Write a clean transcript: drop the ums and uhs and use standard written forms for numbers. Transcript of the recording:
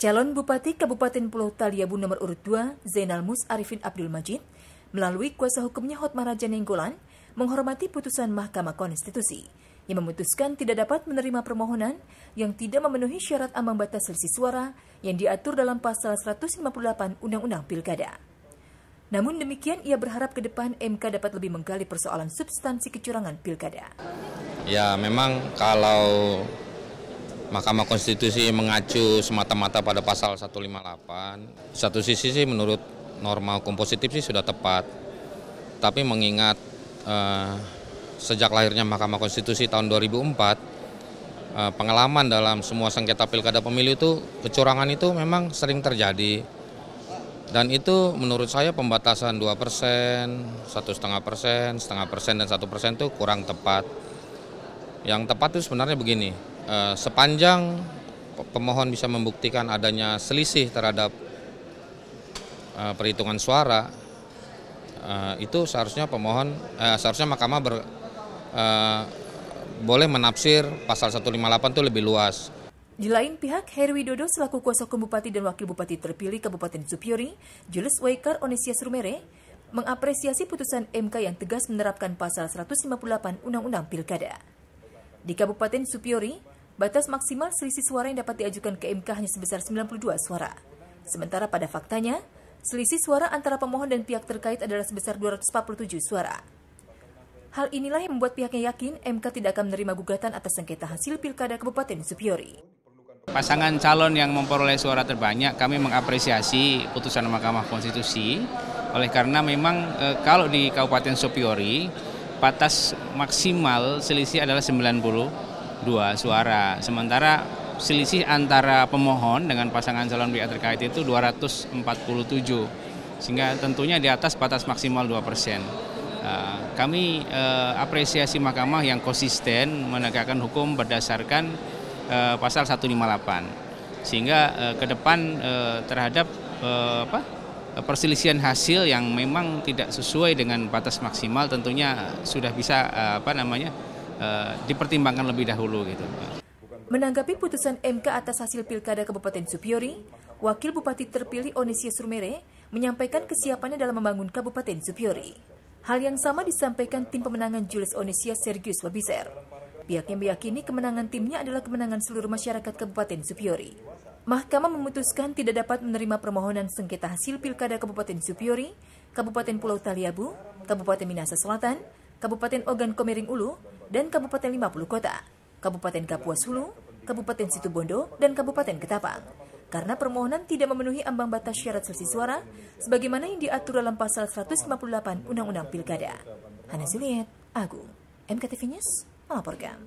Calon Bupati Kabupaten Pulau Taliabu nomor urut 2, Zainal Mus Arifin Abdul Majid, melalui kuasa hukumnya Hotmara Janenggolan, menghormati putusan Mahkamah Konstitusi yang memutuskan tidak dapat menerima permohonan yang tidak memenuhi syarat ambang batas selisih suara yang diatur dalam pasal 158 Undang-Undang Pilkada. Namun demikian, ia berharap ke depan MK dapat lebih menggali persoalan substansi kecurangan pilkada. Ya, memang kalau Mahkamah Konstitusi mengacu semata-mata pada pasal 158, satu sisi sih menurut norma hukum positif sih sudah tepat. Tapi mengingat sejak lahirnya Mahkamah Konstitusi tahun 2004, pengalaman dalam semua sengketa pilkada pemilu itu, kecurangan itu memang sering terjadi. Dan itu menurut saya pembatasan 2%, 1,5%, 0,5%, dan 1% itu kurang tepat. Yang tepat itu sebenarnya begini, sepanjang pemohon bisa membuktikan adanya selisih terhadap perhitungan suara, itu seharusnya seharusnya Mahkamah boleh menafsir pasal 158 itu lebih luas. Di lain pihak, Heri Widodo selaku kuasa hukum Bupati dan Wakil Bupati terpilih Kabupaten Supiori, Julius Waikar Onesias Rumere, mengapresiasi putusan MK yang tegas menerapkan pasal 158 Undang-Undang Pilkada. Di Kabupaten Supiori, batas maksimal selisih suara yang dapat diajukan ke MK hanya sebesar 92 suara. Sementara pada faktanya, selisih suara antara pemohon dan pihak terkait adalah sebesar 247 suara. Hal inilah yang membuat pihaknya yakin MK tidak akan menerima gugatan atas sengketa hasil Pilkada Kabupaten Supiori. Pasangan calon yang memperoleh suara terbanyak, kami mengapresiasi putusan Mahkamah Konstitusi. Oleh karena memang kalau di Kabupaten Supiori, batas maksimal selisih adalah 92 suara. Sementara selisih antara pemohon dengan pasangan calon pihak terkait itu 247. Sehingga tentunya di atas batas maksimal 2%. Kami apresiasi Mahkamah yang konsisten menegakkan hukum berdasarkan pasal 158, sehingga ke depan terhadap perselisihan hasil yang memang tidak sesuai dengan batas maksimal tentunya sudah bisa dipertimbangkan lebih dahulu gitu. Menanggapi putusan MK atas hasil Pilkada Kabupaten Supiori, Wakil Bupati terpilih Onesias Rumere menyampaikan kesiapannya dalam membangun Kabupaten Supiori. Hal yang sama disampaikan tim pemenangan Julius Onesias Sergius Wabiser. Pihaknya meyakini kemenangan timnya adalah kemenangan seluruh masyarakat Kabupaten Supiori. Mahkamah memutuskan tidak dapat menerima permohonan sengketa hasil Pilkada Kabupaten Supiori, Kabupaten Pulau Taliabu, Kabupaten Minahasa Selatan, Kabupaten Ogan Komering Ulu, dan Kabupaten 50 Kota, Kabupaten Kapuas Hulu, Kabupaten Situbondo, dan Kabupaten Ketapang. Karena permohonan tidak memenuhi ambang batas syarat selisih suara, sebagaimana yang diatur dalam pasal 158 Undang-Undang Pilkada. Hana Zuliet, Agung, MKTV News, melaporkan.